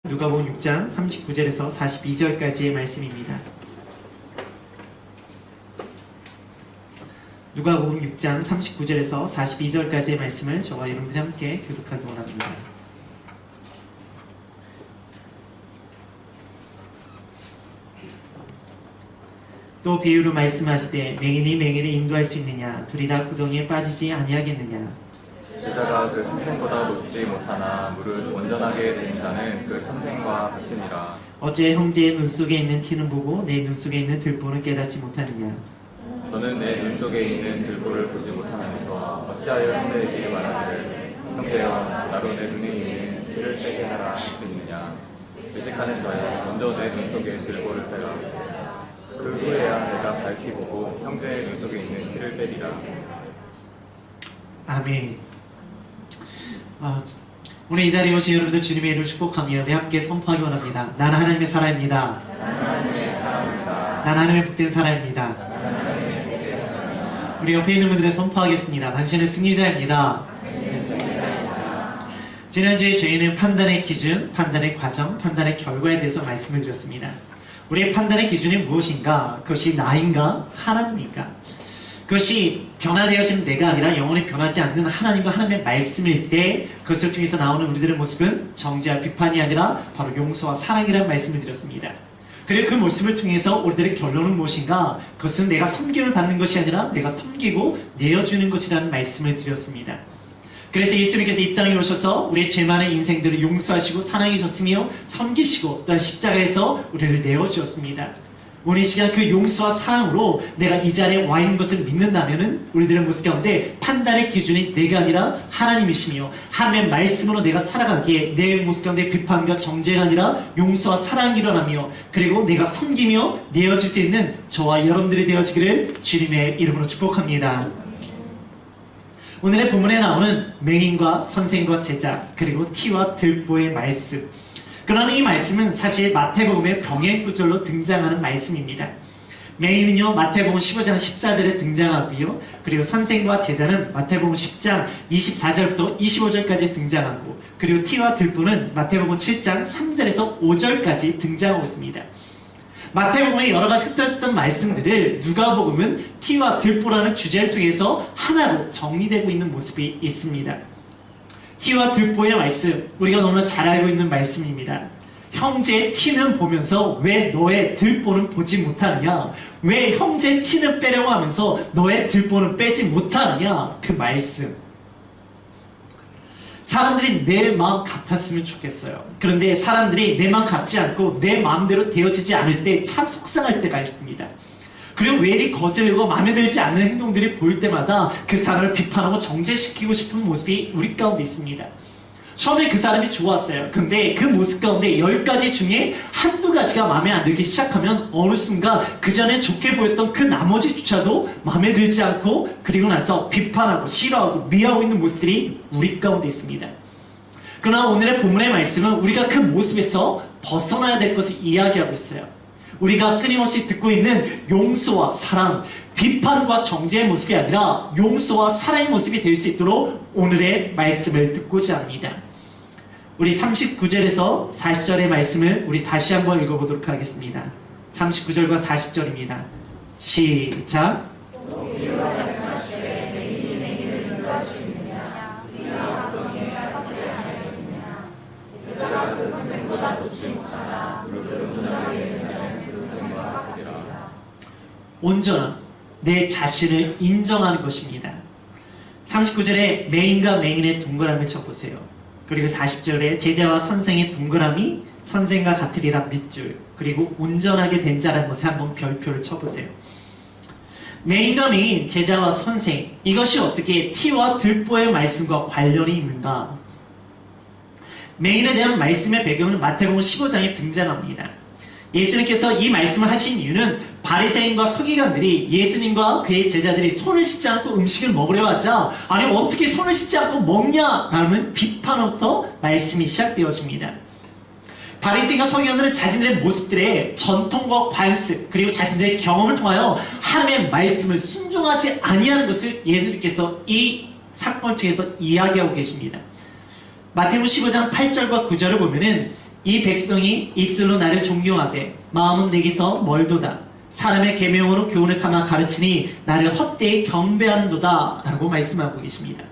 누가복음 6장 39절에서 42절까지의 말씀입니다. 누가복음 6장 39절에서 42절까지의 말씀을 저와 여러분들이 함께 교독하기 원합니다. 또 비유로 말씀하시되 맹인이 맹인을 인도할 수 있느냐? 둘이 다 구덩이에 빠지지 아니하겠느냐? 제자가 그 선생보다 높지 못하나 무릇 온전하게 된 자는 그 선생과 같으니라. 어째 형제의 눈 속에 있는 티는 보고 내 눈 속에 있는 들보는 깨닫지 못하느냐? 너는 내 눈 속에 있는 들보를 보지 못하면서 어찌하여 형제에게 말하기를 형제여 나로 내 눈에 있는 티를 빼게 하라 할 수 있느냐? 의식하는 자야 먼저 내 눈 속에 들보를 빼라. 그 후에야 내가 밝히 보고 형제의 눈 속에 있는 티를 빼리라. 아멘. 오늘 이 자리에 오신 여러분들 주님의 이름을 축복하며 우리 함께 선포하기 원합니다. 나는 하나님의 사람입니다. 나는 하나님의 복된 사람입니다. 우리 옆에 있는 분들의 선포하겠습니다. 당신은 승리자입니다. 지난주에 저희는 판단의 기준, 판단의 과정, 판단의 결과에 대해서 말씀을 드렸습니다. 우리의 판단의 기준이 무엇인가? 그것이 나인가? 하나님인가? 그것이 변화되어지는 내가 아니라 영원히 변하지 않는 하나님과 하나님의 말씀일 때 그것을 통해서 나오는 우리들의 모습은 정죄와 비판이 아니라 바로 용서와 사랑이라는 말씀을 드렸습니다. 그리고 그 모습을 통해서 우리들의 결론은 무엇인가? 그것은 내가 섬김을 받는 것이 아니라 내가 섬기고 내어주는 것이라는 말씀을 드렸습니다. 그래서 예수님께서 이 땅에 오셔서 우리의 죄 많은 인생들을 용서하시고 사랑해 주셨으며 섬기시고 또한 십자가에서 우리를 내어주었습니다. 오늘 이 시간 그 용서와 사랑으로 내가 이 자리에 와 있는 것을 믿는다면 우리들의 모습 가운데 판단의 기준이 내가 아니라 하나님이시며 하나님의 말씀으로 내가 살아가기에 내 모습 가운데 비판과 정죄가 아니라 용서와 사랑이 일어나며 그리고 내가 섬기며 내어줄 수 있는 저와 여러분들이 되어지기를 주님의 이름으로 축복합니다. 오늘의 본문에 나오는 맹인과 선생과 제자 그리고 티와 들보의 말씀, 그러나 이 말씀은 사실 마태복음의 병행 구절로 등장하는 말씀입니다. 맹인은요 마태복음 15장 14절에 등장하고요, 그리고 선생과 제자는 마태복음 10장 24절부터 25절까지 등장하고, 그리고 티와 들보는 마태복음 7장 3절에서 5절까지 등장하고 있습니다. 마태복음의 여러 가지 흩어졌던 말씀들을 누가복음은 티와 들보라는 주제를 통해서 하나로 정리되고 있는 모습이 있습니다. 티와 들보의 말씀, 우리가 너무나 잘 알고 있는 말씀입니다. 형제의 티는 보면서 왜 너의 들보는 보지 못하느냐? 왜 형제의 티는 빼려고 하면서 너의 들보는 빼지 못하느냐? 그 말씀. 사람들이 내 마음 같았으면 좋겠어요. 그런데 사람들이 내 마음 같지 않고 내 마음대로 되어지지 않을 때 참 속상할 때가 있습니다. 그리고 왜 이리 거슬리고 마음에 들지 않는 행동들이 보일 때마다 그 사람을 비판하고 정죄시키고 싶은 모습이 우리 가운데 있습니다. 처음에 그 사람이 좋았어요. 근데 그 모습 가운데 10가지 중에 한두 가지가 마음에 안 들기 시작하면 어느 순간 그 전에 좋게 보였던 그 나머지조차도 마음에 들지 않고 그리고 나서 비판하고 싫어하고 미워하고 있는 모습들이 우리 가운데 있습니다. 그러나 오늘의 본문의 말씀은 우리가 그 모습에서 벗어나야 될 것을 이야기하고 있어요. 우리가 끊임없이 듣고 있는 용서와 사랑, 비판과 정죄의 모습이 아니라 용서와 사랑의 모습이 될 수 있도록 오늘의 말씀을 듣고자 합니다. 우리 39절에서 40절의 말씀을 우리 다시 한번 읽어보도록 하겠습니다. 39절과 40절입니다. 시작! 온전한 내 자신을 인정하는 것입니다. 39절에 맹인과 맹인의 동그라미를 쳐보세요. 그리고 40절에 제자와 선생의 동그라미, 선생과 같으리라 밑줄, 그리고 온전하게 된 자라는 것에 한번 별표를 쳐보세요. 맹인과 맹인, 제자와 선생, 이것이 어떻게 티와 들보의 말씀과 관련이 있는가? 맹인에 대한 말씀의 배경은 마태복음 15장에 등장합니다. 예수님께서 이 말씀을 하신 이유는 바리새인과 서기관들이 예수님과 그의 제자들이 손을 씻지 않고 음식을 먹으려 하자, 아니 어떻게 손을 씻지 않고 먹냐라는 비판부터 말씀이 시작되어집니다. 바리새인과 서기관들은 자신들의 모습들의 전통과 관습 그리고 자신들의 경험을 통하여 하나님의 말씀을 순종하지 아니하는 것을 예수님께서 이 사건을 통해서 이야기하고 계십니다. 마태복음 15장 8절과 9절을 보면은 이 백성이 입술로 나를 존경하되 마음은 내게서 멀도다. 사람의 계명으로 교훈을 삼아 가르치니 나를 헛되이 경배하는도다 라고 말씀하고 계십니다.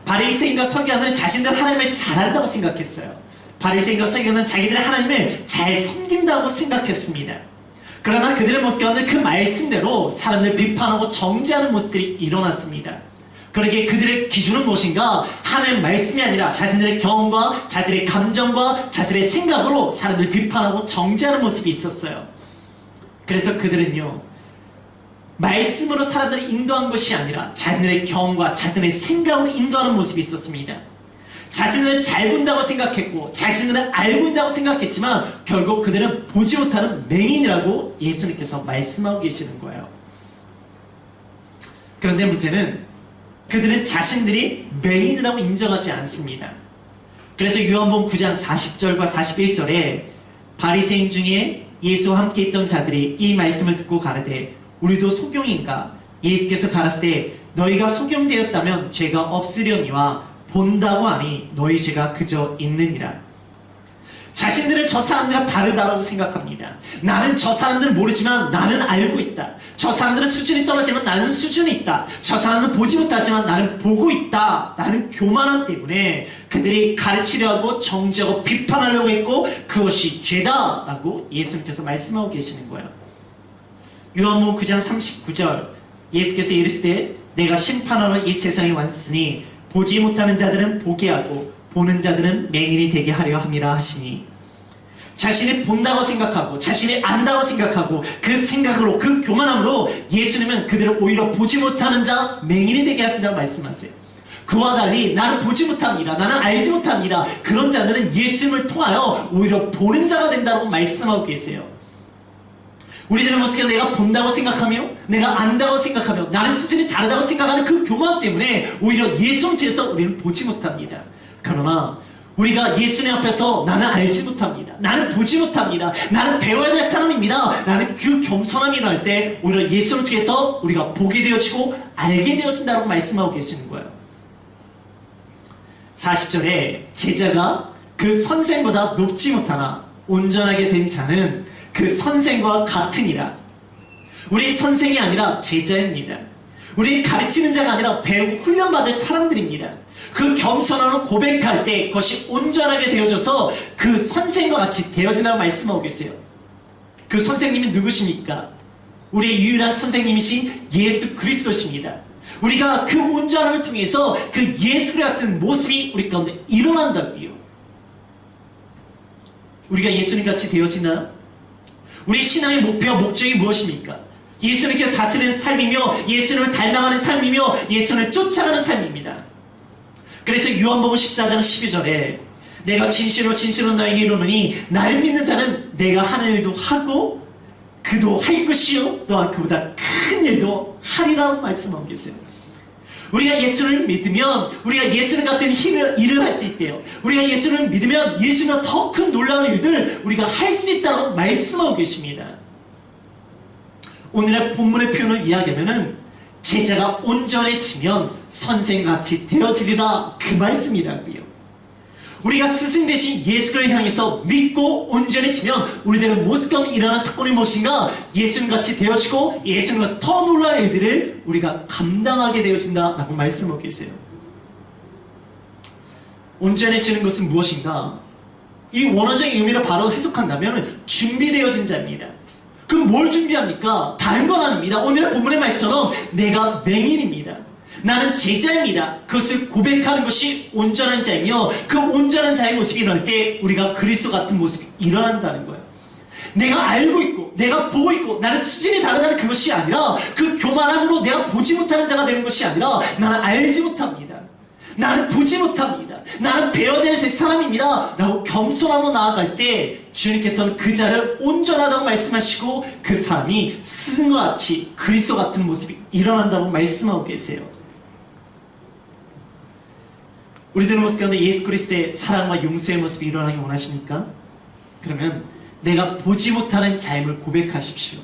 바리새인과 서기관은 자신들 하나님을 잘한다고 생각했어요. 바리새인과 서기관은 자기들의 하나님을 잘 섬긴다고 생각했습니다. 그러나 그들의 모습 가운데 그 말씀대로 사람들을 비판하고 정죄하는 모습들이 일어났습니다. 그러기에 그들의 기준은 무엇인가? 하나님의 말씀이 아니라 자신들의 경험과 자신들의 감정과 자신의 생각으로 사람들을 비판하고 정죄하는 모습이 있었어요. 그래서 그들은요, 말씀으로 사람들을 인도한 것이 아니라 자신들의 경험과 자신의 생각으로 인도하는 모습이 있었습니다. 자신을 잘 본다고 생각했고 자신을 알고 있다고 생각했지만 결국 그들은 보지 못하는 맹인이라고 예수님께서 말씀하고 계시는 거예요. 그런데 문제는 그들은 자신들이 맹인이라고 인정하지 않습니다. 그래서 요한복음 9장 40절과 41절에 바리새인 중에 예수와 함께 있던 자들이 이 말씀을 듣고 가라되 우리도 소경인가? 예수께서 가라사대 너희가 소경되었다면 죄가 없으려니와 본다고 하니 너희 죄가 그저 있느니라. 자신들은 저 사람들과 다르다고 생각합니다. 나는 저 사람들을 모르지만 나는 알고 있다. 저 사람들은 수준이 떨어지면 나는 수준이 있다. 저 사람들은 보지 못하지만 나는 보고 있다. 라는 교만함 때문에 그들이 가르치려 하고 정죄하고 비판하려고 했고 그것이 죄다 라고 예수님께서 말씀하고 계시는 거예요. 요한복음 9장 39절 예수께서 이르시되 내가 심판하러 이 세상에 왔으니 보지 못하는 자들은 보게 하고 보는 자들은 맹인이 되게 하려 함이라 하시니 자신이 본다고 생각하고 자신이 안다고 생각하고 그 생각으로 그 교만함으로 예수님은 그들을 오히려 보지 못하는 자 맹인이 되게 하신다고 말씀하세요. 그와 달리 나는 보지 못합니다. 나는 알지 못합니다. 그런 자들은 예수님을 통하여 오히려 보는 자가 된다고 말씀하고 계세요. 우리들의 모습이 내가 본다고 생각하며 내가 안다고 생각하며 나는 수준이 다르다고 생각하는 그 교만 때문에 오히려 예수님 뒤에서 우리는 보지 못합니다. 그러나 우리가 예수님 앞에서 나는 알지 못합니다. 나는 보지 못합니다. 나는 배워야 될 사람입니다. 나는 그 겸손함이 일어날 때 오히려 예수님 뒤에서 우리가 보게 되어지고 알게 되어진다고 말씀하고 계시는 거예요. 40절에 제자가 그 선생보다 높지 못하나 온전하게 된 자는 그 선생과 같으니라. 우리 선생이 아니라 제자입니다. 우리 가르치는 자가 아니라 배우 훈련받을 사람들입니다. 그 겸손함으로 고백할 때 그것이 온전하게 되어져서 그 선생과 같이 되어진다고 말씀하고 계세요. 그 선생님이 누구십니까? 우리의 유일한 선생님이신 예수 그리스도십니다. 우리가 그 온전함을 통해서 그 예수 같은 모습이 우리 가운데 일어난다고요. 우리가 예수님 같이 되어지나요? 우리 신앙의 목표와 목적이 무엇입니까? 예수님께 다스리는 삶이며 예수님을 닮아가는 삶이며 예수님을 쫓아가는 삶입니다. 그래서 요한복음 14장 12절에 내가 진실로 진실로 너에게 이르노니 나를 믿는 자는 내가 하는 일도 하고 그도 할 것이요 또한 그보다 큰 일도 하리라고 말씀하고 계세요. 우리가 예수를 믿으면 우리가 예수님 같은 일을 할 수 있대요. 우리가 예수를 믿으면 예수님과 더 큰 놀라운 일들 우리가 할 수 있다고 말씀하고 계십니다. 오늘의 본문의 표현을 이야기하면은 제자가 온전해지면 선생같이 되어지리라 그 말씀이라고요. 우리가 스승 대신 예수를 향해서 믿고 온전해지면 우리들의 모습 가운데 일어나는 사건이 무엇인가? 예수님같이 되어지고 예수님과 더 놀라운 일들을 우리가 감당하게 되어진다라고 말씀하고 계세요. 온전해지는 것은 무엇인가? 이 원어적인 의미를 바로 해석한다면 준비되어진 자입니다. 그럼 뭘 준비합니까? 다른 건 아닙니다. 오늘의 본문의 말씀처럼 내가 맹인입니다. 나는 제자입니다. 그것을 고백하는 것이 온전한 자이며 그 온전한 자의 모습이 일어날 때 우리가 그리스도 같은 모습이 일어난다는 거예요. 내가 알고 있고 내가 보고 있고 나는 수준이 다르다는 그것이 아니라 그 교만함으로 내가 보지 못하는 자가 되는 것이 아니라 나는 알지 못합니다. 나는 보지 못합니다. 나는 배워야 될 사람입니다. 라고 겸손함으로 나아갈 때 주님께서는 그 자를 온전하다고 말씀하시고 그 사람이 스승과 같이 그리스도 같은 모습이 일어난다고 말씀하고 계세요. 우리들의 모습 가운데 예수 그리스도의 사랑과 용서의 모습이 일어나기 원하십니까? 그러면 내가 보지 못하는 자임을 고백하십시오.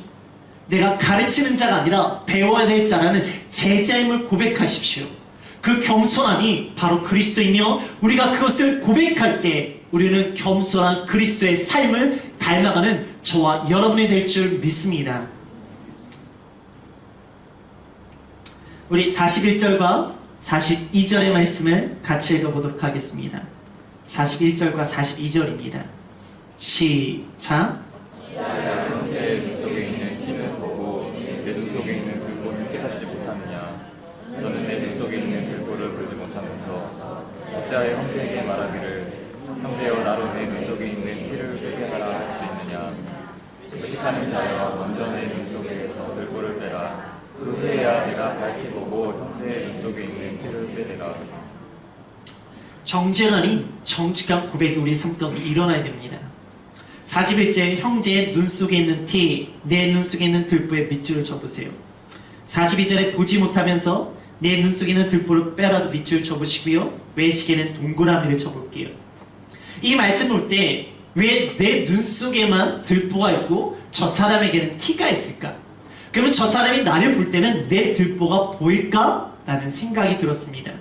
내가 가르치는 자가 아니라 배워야 될 자라는 제자임을 고백하십시오. 그 겸손함이 바로 그리스도이며 우리가 그것을 고백할 때 우리는 겸손한 그리스도의 삶을 닮아가는 저와 여러분이 될 줄 믿습니다. 우리 41절과 42절의 말씀을 같이 읽어보도록 하겠습니다. 41절과 42절입니다. 시작. 형제의 눈 속에 있는 티는 보고 내 눈 속에 있는 들보는 깨닫지 못하느냐. 너는 내 눈 속에 있는 들보를 보지 못하면서 어찌하여 형제에게 말하기를 형제여 나로 내 눈 속에 있는 티를 빼게 하라 할 수 있느냐. 의식하는 자여 먼저 내 눈 속에서 들보를 빼라. 그 후에야 내가 밝히 보고 형제의 눈 속에 있는 티를 빼리라. 정직하니 정직한 고백이 우리 삶 가운데 일어나야 됩니다. 41절 형제의 눈 속에 있는 티, 내 눈 속에 있는 들보에 밑줄을 쳐보세요. 42절에 보지 못하면서 내 눈 속에 있는 들보를 빼라도 밑줄을 쳐보시고요. 외식에는 동그라미를 쳐볼게요. 이 말씀 볼 때 왜 내 눈 속에만 들보가 있고 저 사람에게는 티가 있을까? 그러면 저 사람이 나를 볼 때는 내 들보가 보일까? 라는 생각이 들었습니다.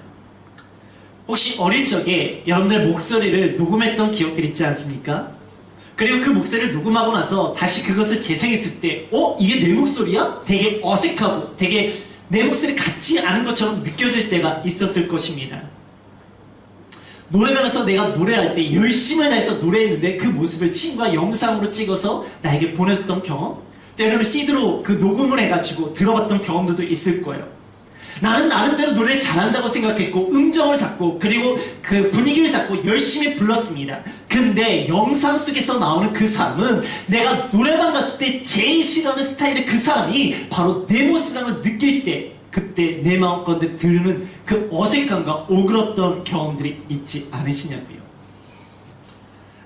혹시 어릴 적에 여러분들 목소리를 녹음했던 기억들 있지 않습니까? 그리고 그 목소리를 녹음하고 나서 다시 그것을 재생했을 때 이게 내 목소리야? 되게 어색하고 되게 내 목소리 같지 않은 것처럼 느껴질 때가 있었을 것입니다. 노래방에서 내가 노래할 때 열심히 다해서 노래했는데 그 모습을 친구가 영상으로 찍어서 나에게 보내줬던 경험, 때로는 CD로 그 녹음을 해가지고 들어봤던 경험들도 있을 거예요. 나는 나름대로 노래를 잘한다고 생각했고 음정을 잡고 그리고 그 분위기를 잡고 열심히 불렀습니다. 근데 영상 속에서 나오는 그 사람은 내가 노래방 갔을 때 제일 싫어하는 스타일의 그 사람이 바로 내 모습이라는 걸 느낄 때 그때 내 마음가운데 들는 그 어색함과 오그렀던 경험들이 있지 않으시냐고요.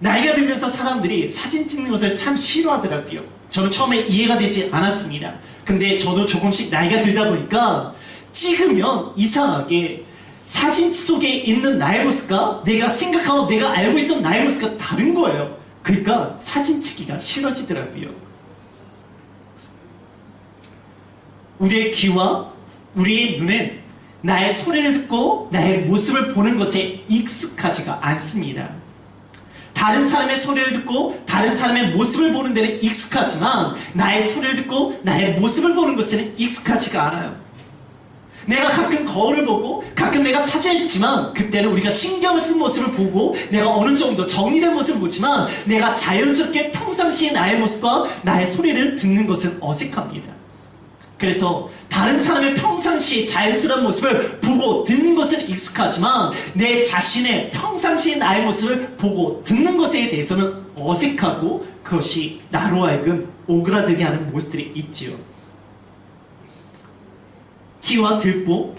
나이가 들면서 사람들이 사진 찍는 것을 참 싫어하더라고요. 저는 처음에 이해가 되지 않았습니다. 근데 저도 조금씩 나이가 들다 보니까 찍으면 이상하게 사진 속에 있는 나의 모습과 내가 생각하고 내가 알고 있던 나의 모습과 다른 거예요. 그러니까 사진 찍기가 싫어지더라고요. 우리의 귀와 우리의 눈은 나의 소리를 듣고 나의 모습을 보는 것에 익숙하지가 않습니다. 다른 사람의 소리를 듣고 다른 사람의 모습을 보는 데는 익숙하지만 나의 소리를 듣고 나의 모습을 보는 것에는 익숙하지가 않아요. 내가 가끔 거울을 보고 가끔 내가 사진을 찍지만 그때는 우리가 신경을 쓴 모습을 보고 내가 어느 정도 정리된 모습을 보지만 내가 자연스럽게 평상시에 나의 모습과 나의 소리를 듣는 것은 어색합니다. 그래서 다른 사람의 평상시에 자연스러운 모습을 보고 듣는 것은 익숙하지만 내 자신의 평상시의 나의 모습을 보고 듣는 것에 대해서는 어색하고 그것이 나로 하여금 오그라들게 하는 모습들이 있지요. 티와 들보,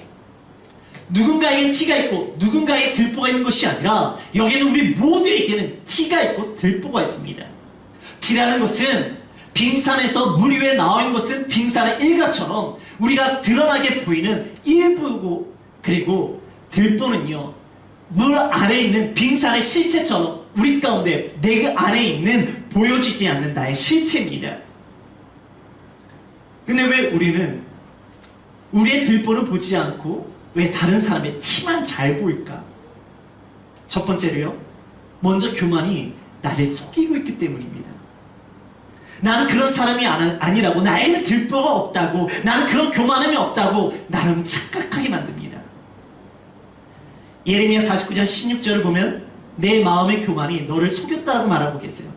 누군가에게 티가 있고 누군가에게 들보가 있는 것이 아니라 여기는 우리 모두에게는 티가 있고 들보가 있습니다. 티라는 것은 빙산에서 물 위에 나와 있는 것은 빙산의 일각처럼 우리가 드러나게 보이는 일부고, 그리고 들보는요 물 안에 있는 빙산의 실체처럼 우리 가운데 내 안에 있는 보여지지 않는 나의 실체입니다. 근데 왜 우리는 우리의 들보를 보지 않고 왜 다른 사람의 티만 잘 보일까? 첫 번째로요, 먼저 교만이 나를 속이고 있기 때문입니다. 나는 그런 사람이 아니라고, 나에게는 들보가 없다고, 나는 그런 교만함이 없다고 나름 착각하게 만듭니다. 예레미야 49장 16절을 보면 내 마음의 교만이 너를 속였다고 말하고 계세요.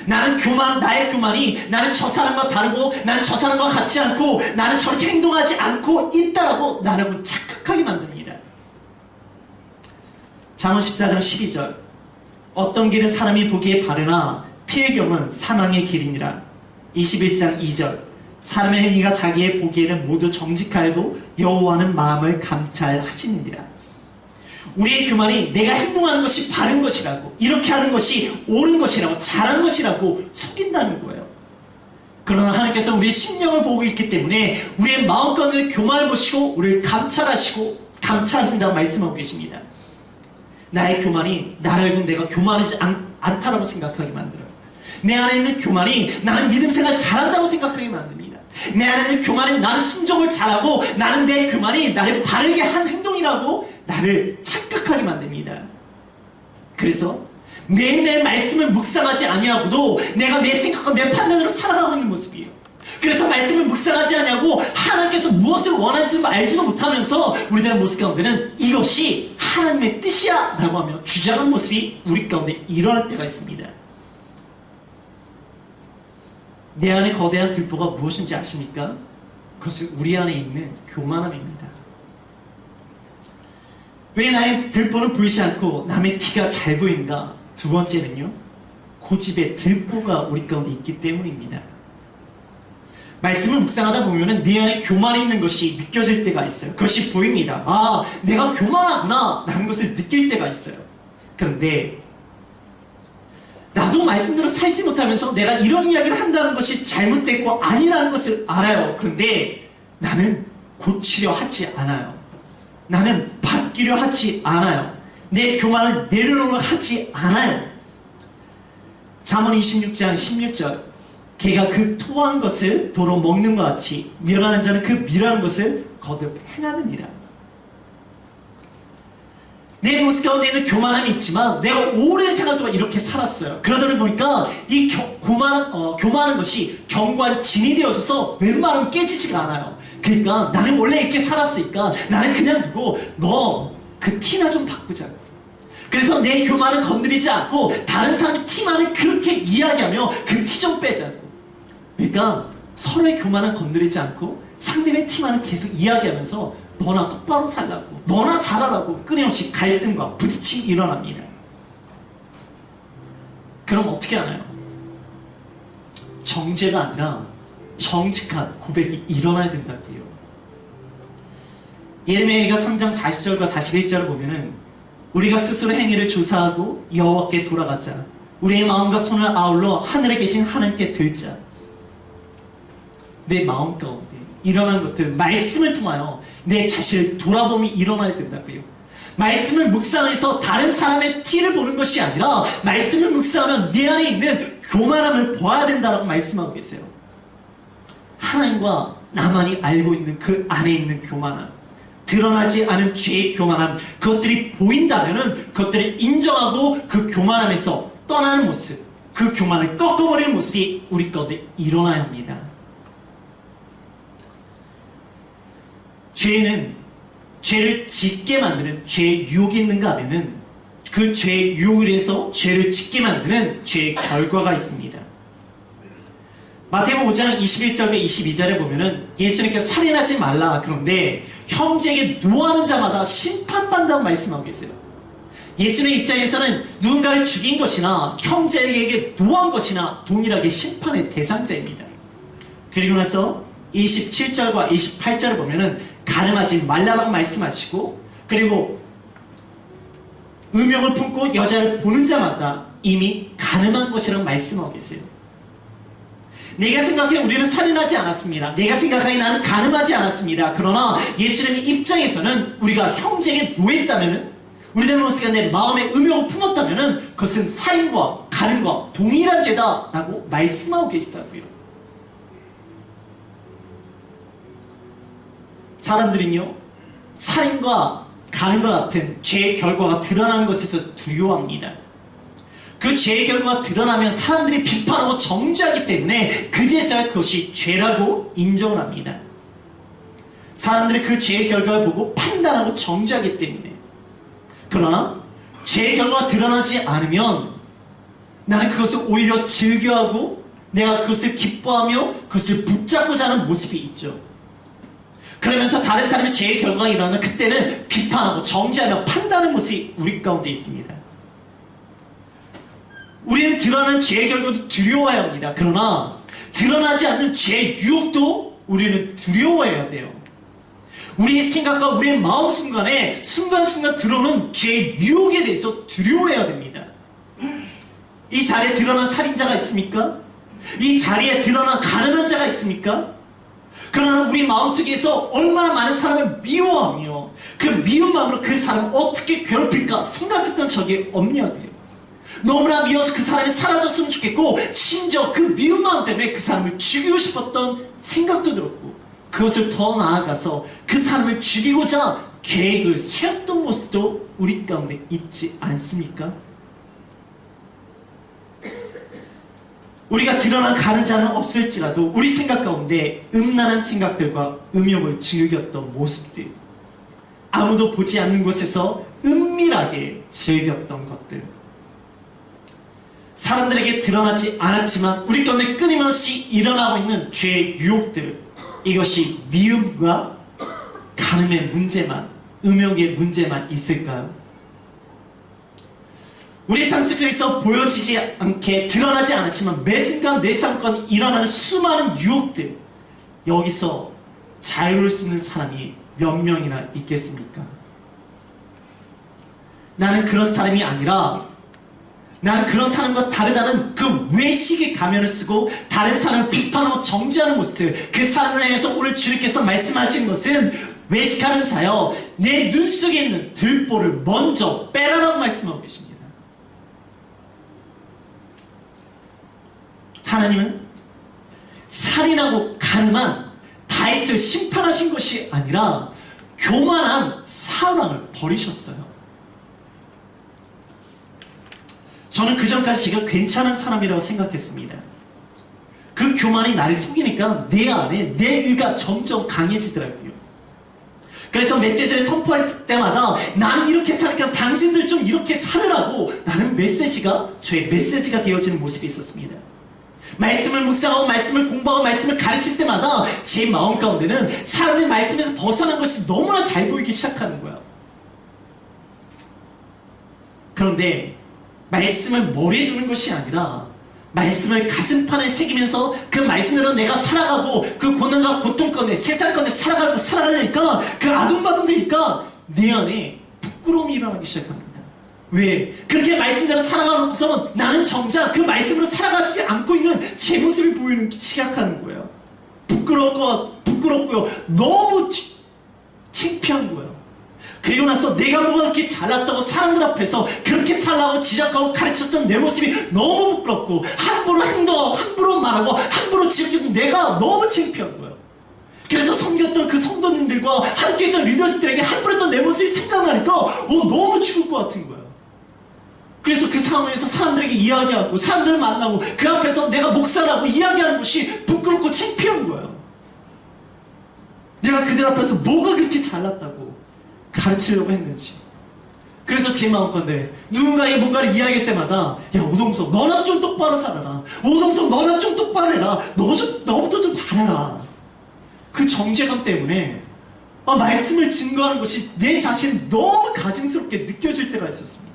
나의 교만이 나는 저 사람과 다르고 나는 저 사람과 같지 않고 나는 저렇게 행동하지 않고 있다라고 나를 착각하게 만듭니다. 잠언 14장 12절 어떤 길은 사람이 보기에 바르나 필경은 사망의 길이니라. 21장 2절 사람의 행위가 자기의 보기에는 모두 정직하여도 여호와는 마음을 감찰하시느니라. 우리의 교만이 내가 행동하는 것이 바른 것이라고, 이렇게 하는 것이 옳은 것이라고, 잘한 것이라고 속인다는 거예요. 그러나 하나님께서 우리의 심령을 보고 있기 때문에 우리의 마음 가운데 교만을 보시고 우리를 감찰하신다고 말씀하고 계십니다. 나의 교만이 나를 내가 교만하지 않다라고 생각하게 만들어요. 내 안에 있는 교만이 나는 믿음 생활 잘한다고 생각하게 만듭니다. 내 안에 있는 교만이 나는 순종을 잘하고 나는 내 교만이 나를 바르게 한 행동이라고 나를 착각하게 만듭니다. 그래서 매일매일 말씀을 묵상하지 아니하고도 내가 내 생각과 내 판단으로 살아가고 있는 모습이에요. 그래서 말씀을 묵상하지 않냐고 하나님께서 무엇을 원하는지 알지도 못하면서 우리들의 모습 가운데는 이것이 하나님의 뜻이야 라고 하며 주장하는 모습이 우리 가운데 일어날 때가 있습니다. 내 안에 거대한 들보가 무엇인지 아십니까? 그것은 우리 안에 있는 교만함입니다. 왜 나의 들보는 보이지 않고 남의 티가 잘 보이는가? 두 번째는요, 고집의 들보가 우리 가운데 있기 때문입니다. 말씀을 묵상하다 보면은 내 안에 교만이 있는 것이 느껴질 때가 있어요. 그것이 보입니다. 아, 내가 교만하구나 라는 것을 느낄 때가 있어요. 그런데 나도 말씀대로 살지 못하면서 내가 이런 이야기를 한다는 것이 잘못됐고 아니라는 것을 알아요. 그런데 나는 고치려 하지 않아요. 나는 바뀌려 하지 않아요. 내 교만을 내려놓으려 하지 않아요. 잠언 26장 16절, 개가 그 토한 것을 도로 먹는 것 같이 멸하는 자는 그 멸하는 것을 거듭 행하느니라. 내 모습 가운데 있는 교만함이 있지만 내가 오랜 생활 동안 이렇게 살았어요. 그러다 보니까 이 교만한 것이 견고한 진이 되어져서 웬만하면 깨지지가 않아요. 그러니까 나는 원래 이렇게 살았으니까 나는 그냥 두고 너 그 티나 좀 바꾸자. 그래서 내 교만은 건드리지 않고 다른 사람의 티만을 그렇게 이야기하며 그 티 좀 빼자고. 그러니까 서로의 교만은 건드리지 않고 상대의 티만을 계속 이야기하면서 너나 똑바로 살라고, 너나 잘하라고 끊임없이 갈등과 부딪힘이 일어납니다. 그럼 어떻게 하나요? 정죄가 아니라 정직한 고백이 일어나야 된다고요. 예레미야 3장 40절과 41절을 보면은 우리가 스스로 행위를 조사하고 여호와께 돌아가자. 우리의 마음과 손을 아울러 하늘에 계신 하나님께 들자. 내 마음 가운데 일어난 것들, 말씀을 통하여 내 자신을 돌아봄이 일어나야 된다고요. 말씀을 묵상해서 다른 사람의 티를 보는 것이 아니라 말씀을 묵상하면 내 안에 있는 교만함을 봐야 된다고 말씀하고 계세요. 하나님과 나만이 알고 있는 그 안에 있는 교만함, 드러나지 않은 죄의 교만함, 그것들이 보인다면은 그것들을 인정하고 그 교만함에서 떠나는 모습, 그 교만을 꺾어버리는 모습이 우리 가운데 일어나야 합니다. 죄는 죄를 짓게 만드는 죄의 유혹이 있는가 하면은 그 죄의 유혹을 해서 죄를 짓게 만드는 죄의 결과가 있습니다. 마태복음 5장 21절과 22절에 보면은 예수님께서 살인하지 말라, 그런데 형제에게 노하는 자마다 심판받는다고 말씀하고 계세요. 예수님의 입장에서는 누군가를 죽인 것이나 형제에게 노한 것이나 동일하게 심판의 대상자입니다. 그리고 나서 27절과 28절을 보면은 가늠하지 말라라고 말씀하시고, 그리고 음욕을 품고 여자를 보는 자마다 이미 가늠한 것이라고 말씀하고 계세요. 내가 생각해 우리는 살인하지 않았습니다. 내가 생각하기에 나는 가늠하지 않았습니다. 그러나 예수님의 입장에서는 우리가 형제에게 노했다면은, 우리들의 모습이 내 마음에 음욕을 품었다면은 그것은 살인과 가늠과 동일한 죄다라고 말씀하고 계시다고요. 사람들은요, 살인과 가늠과 같은 죄의 결과가 드러나는 것에서 두려워합니다. 그 죄의 결과가 드러나면 사람들이 비판하고 정죄하기 때문에 그제서야 그것이 죄라고 인정을 합니다. 사람들이 그 죄의 결과를 보고 판단하고 정죄하기 때문에. 그러나 죄의 결과가 드러나지 않으면 나는 그것을 오히려 즐겨하고 내가 그것을 기뻐하며 그것을 붙잡고자 하는 모습이 있죠. 그러면서 다른 사람의 죄의 결과가 일어나면 그때는 비판하고 정죄하며 판단하는 모습이 우리 가운데 있습니다. 우리는 드러나는 죄의 결과도 두려워해야 합니다. 그러나 드러나지 않는 죄의 유혹도 우리는 두려워해야 돼요. 우리의 생각과 우리의 마음 순간에 순간순간 들어오는 죄의 유혹에 대해서 두려워해야 됩니다. 이 자리에 드러난 살인자가 있습니까? 이 자리에 드러난 가늠한 자가 있습니까? 그러나 우리 마음속에서 얼마나 많은 사람을 미워하며 그 미운 마음으로 그 사람을 어떻게 괴롭힐까 생각했던 적이 없냐고요. 너무나 미워서 그 사람이 사라졌으면 좋겠고, 심지어 그 미운 마음 때문에 그 사람을 죽이고 싶었던 생각도 들었고, 그것을 더 나아가서 그 사람을 죽이고자 계획을 세웠던 모습도 우리 가운데 있지 않습니까? 우리가 드러난 가는 자는 없을지라도 우리 생각 가운데 음란한 생각들과 음욕을 즐겼던 모습들, 아무도 보지 않는 곳에서 은밀하게 즐겼던 것들, 사람들에게 드러나지 않았지만 우리 가운데 끊임없이 일어나고 있는 죄의 유혹들, 이것이 미움과 간음의 문제만, 음욕의 문제만 있을까요? 우리 삶 속에서 보여지지 않게 드러나지 않았지만 매 순간 내 삶 가운데 일어나는 수많은 유혹들, 여기서 자유로울 수 있는 사람이 몇 명이나 있겠습니까? 나는 그런 사람이 아니라, 나는 그런 사람과 다르다는 그 외식의 가면을 쓰고 다른 사람을 비판하고 정죄하는 모습들, 그 사람을 향해서 오늘 주님께서 말씀하신 것은 외식하는 자여 내 눈 속에 있는 들보를 먼저 빼라라고 말씀하고 계십니다. 하나님은 살인하고 간음한 다윗을 심판하신 것이 아니라 교만한 사울왕을 버리셨어요. 저는 그전까지 제가 괜찮은 사람이라고 생각했습니다. 그 교만이 나를 속이니까 내 안에 내 의가 점점 강해지더라고요. 그래서 메시지를 선포할 때마다 나는 이렇게 사니까 당신들 좀 이렇게 살으라고, 나는 메시지가 저의 메시지가 되어지는 모습이 있었습니다. 말씀을 묵상하고 말씀을 공부하고 말씀을 가르칠 때마다 제 마음 가운데는 사람들 말씀에서 벗어난 것이 너무나 잘 보이기 시작하는 거야. 그런데 말씀을 머리에 두는 것이 아니라 말씀을 가슴판에 새기면서 그 말씀대로 내가 살아가고 그 고난과 고통 가운데 세상 가운데 살아가려니까 그 아둥바둥되니까 내 안에 부끄러움이 일어나기 시작합니다. 왜? 그렇게 말씀대로 살아가고서는 나는 정작 그 말씀으로 살아가지 않고 있는 제 모습이 보이기 시작하는 거예요. 부끄럽고요. 너무 창피한 거예요. 그리고 나서 내가 뭐가 그렇게 잘났다고 사람들 앞에서 그렇게 살라고 지적하고 가르쳤던 내 모습이 너무 부끄럽고, 함부로 행동하고 함부로 말하고 함부로 지적했던 내가 너무 창피한 거예요. 그래서 섬겼던 그 성도님들과 함께했던 리더스들에게 함부로 했던 내 모습이 생각나니까 너무 죽을 것 같은 거예요. 그래서 그 상황에서 사람들에게 이야기하고 사람들을 만나고 그 앞에서 내가 목사라고 이야기하는 것이 부끄럽고 창피한 거예요. 내가 그들 앞에서 뭐가 그렇게 잘났다고 가르치려고 했는지. 그래서 제 마음건데 누군가에게 뭔가를 이야기할 때마다, 야 오동석 너나 좀 똑바로 살아라, 오동석 너나 좀 똑바로 해라, 너부터 좀 잘해라. 그 정죄감 때문에 말씀을 증거하는 것이 내 자신 너무 가증스럽게 느껴질 때가 있었습니다.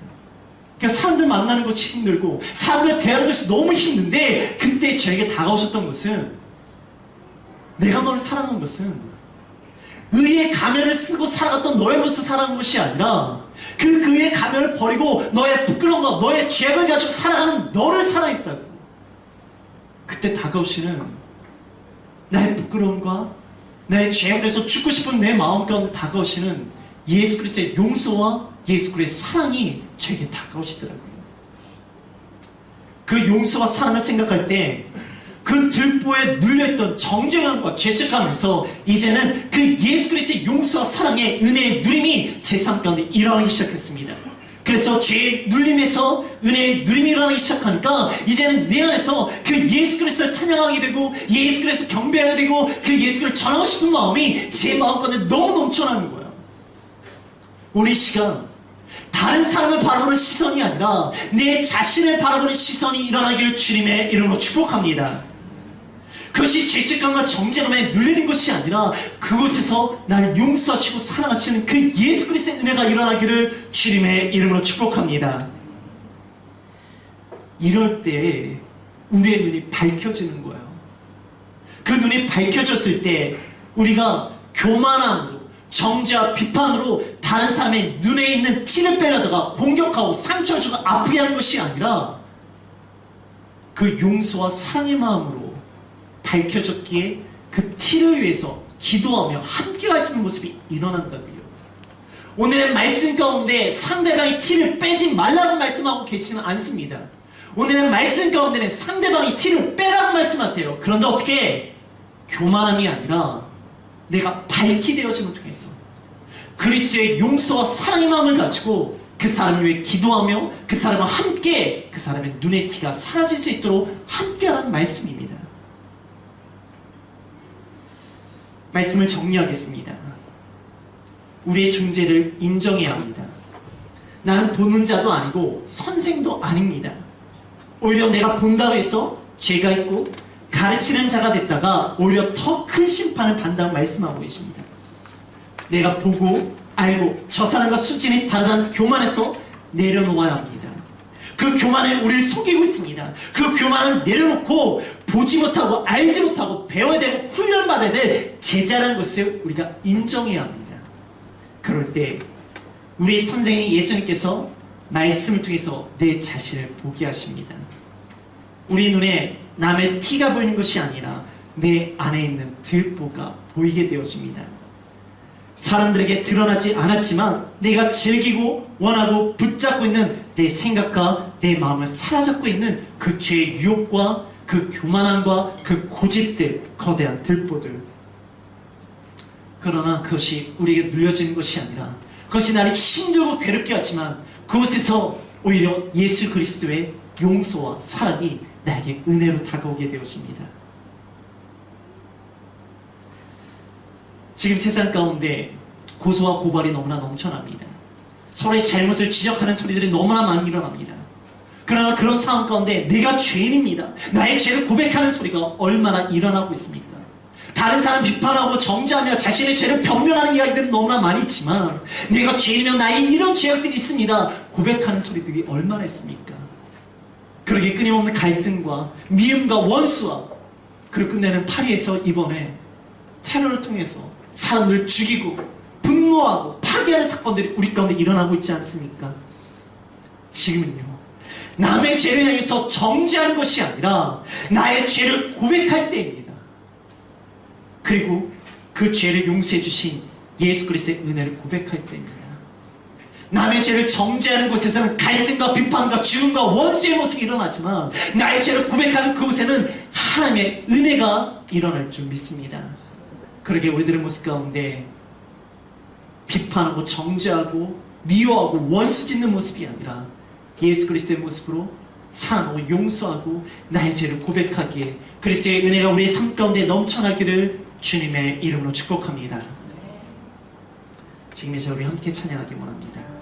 그러니까 사람들 만나는 것이 힘들고 사람들 대하는 것이 너무 힘든데, 그때 저에게 다가오셨던 것은, 내가 너를 사랑한 것은 의의 가면을 쓰고 살아갔던 너의 모습을 사랑한 것이 아니라 그 의의 가면을 버리고 너의 부끄러움과 너의 죄를 가지고 살아가는 너를 사랑했다고. 그때 다가오시는 나의 부끄러움과 나의 죄에서 죽고 싶은 내 마음 가운데 다가오시는 예수 그리스도의 용서와 예수 그리스도의 사랑이 저에게 다가오시더라고요. 그 용서와 사랑을 생각할 때 그 들보에 눌려있던 정죄감과 죄책감에서 이제는 그 예수 그리스도의 용서와 사랑의 은혜의 누림이 제 삶 가운데 일어나기 시작했습니다. 그래서 죄의 눌림에서 은혜의 누림이 일어나기 시작하니까 이제는 내 안에서 그 예수 그리스도를 찬양하게 되고 예수 그리스도를 경배하게 되고 그 예수를 전하고 싶은 마음이 제 마음 가운데 너무 넘쳐나는 거예요. 오늘 이 시간 다른 사람을 바라보는 시선이 아니라 내 자신을 바라보는 시선이 일어나기를 주님의 이름으로 축복합니다. 그것이 죄책감과 정죄감에 눌리는 것이 아니라 그곳에서 나를 용서하시고 사랑하시는 그 예수 그리스도의 은혜가 일어나기를 주님의 이름으로 축복합니다. 이럴 때 우리의 눈이 밝혀지는 거예요. 그 눈이 밝혀졌을 때 우리가 교만함으로 정죄와 비판으로 다른 사람의 눈에 있는 티를 빼려다가 공격하고 상처를 주고 아프게 하는 것이 아니라 그 용서와 사랑의 마음으로 밝혀졌기에 그 티를 위해서 기도하며 함께 갈 수 있는 모습이 일어난다고요. 오늘의 말씀 가운데 상대방의 티를 빼지 말라고 말씀하고 계시지는 않습니다. 오늘의 말씀 가운데는 상대방의 티를 빼라고 말씀하세요. 그런데 어떻게? 교만함이 아니라 내가 밝히 되어짐을 통해서 그리스도의 용서와 사랑의 마음을 가지고 그 사람을 위해 기도하며 그 사람과 함께 그 사람의 눈의 티가 사라질 수 있도록 함께하는 판단한 말씀입니다. 말씀을 정리하겠습니다. 우리의 존재를 인정해야 합니다. 나는 보는 자도 아니고 선생도 아닙니다. 오히려 내가 본다고 해서 죄가 있고 가르치는 자가 됐다가 오히려 더 큰 심판을 받는다고 말씀하고 계십니다. 내가 보고 알고 저 사람과 수준이 다르다는 교만에서 내려놓아야 합니다. 그 교만은 우리를 속이고 있습니다. 그 교만을 내려놓고 보지 못하고 알지 못하고 배워야 되고 훈련받아야 될 제자라는 것을 우리가 인정해야 합니다. 그럴 때 우리 선생님 예수님께서 말씀을 통해서 내 자신을 보게 하십니다. 우리 눈에 남의 티가 보이는 것이 아니라 내 안에 있는 들보가 보이게 되어집니다. 사람들에게 드러나지 않았지만 내가 즐기고 원하고 붙잡고 있는 내 생각과 내 마음을 사로잡고 있는 그 죄의 유혹과 그 교만함과 그 고집들, 거대한 들보들. 그러나 그것이 우리에게 눌려지는 것이 아니라 그것이 나를 힘들고 괴롭게 하지만 그곳에서 오히려 예수 그리스도의 용서와 사랑이 나에게 은혜로 다가오게 되어집니다. 지금 세상 가운데 고소와 고발이 너무나 넘쳐납니다. 서로의 잘못을 지적하는 소리들이 너무나 많이 일어납니다. 그러나 그런 상황 가운데 내가 죄인입니다. 나의 죄를 고백하는 소리가 얼마나 일어나고 있습니까? 다른 사람 비판하고 정죄하며 자신의 죄를 변명하는 이야기들은 너무나 많이 있지만 내가 죄인이며 나에게 이런 죄악들이 있습니다. 고백하는 소리들이 얼마나 있습니까? 그러게 끊임없는 갈등과 미움과 원수와 그리고 끝내는 파리에서 이번에 테러를 통해서 사람들을 죽이고 분노하고 파괴하는 사건들이 우리 가운데 일어나고 있지 않습니까? 지금은요, 남의 죄를 향해서 정죄하는 것이 아니라 나의 죄를 고백할 때입니다. 그리고 그 죄를 용서해 주신 예수 그리스도의 은혜를 고백할 때입니다. 남의 죄를 정죄하는 곳에서는 갈등과 비판과 죽음과 원수의 모습이 일어나지만 나의 죄를 고백하는 그곳에는 하나님의 은혜가 일어날 줄 믿습니다. 그러게 우리들의 모습 가운데 비판하고 정죄하고 미워하고 원수 짓는 모습이 아니라 예수 그리스도의 모습으로 사랑하고 용서하고 나의 죄를 고백하기에 그리스도의 은혜가 우리의 삶 가운데 넘쳐나기를 주님의 이름으로 축복합니다. 지금 이 시간 우리 함께 찬양하기 원합니다.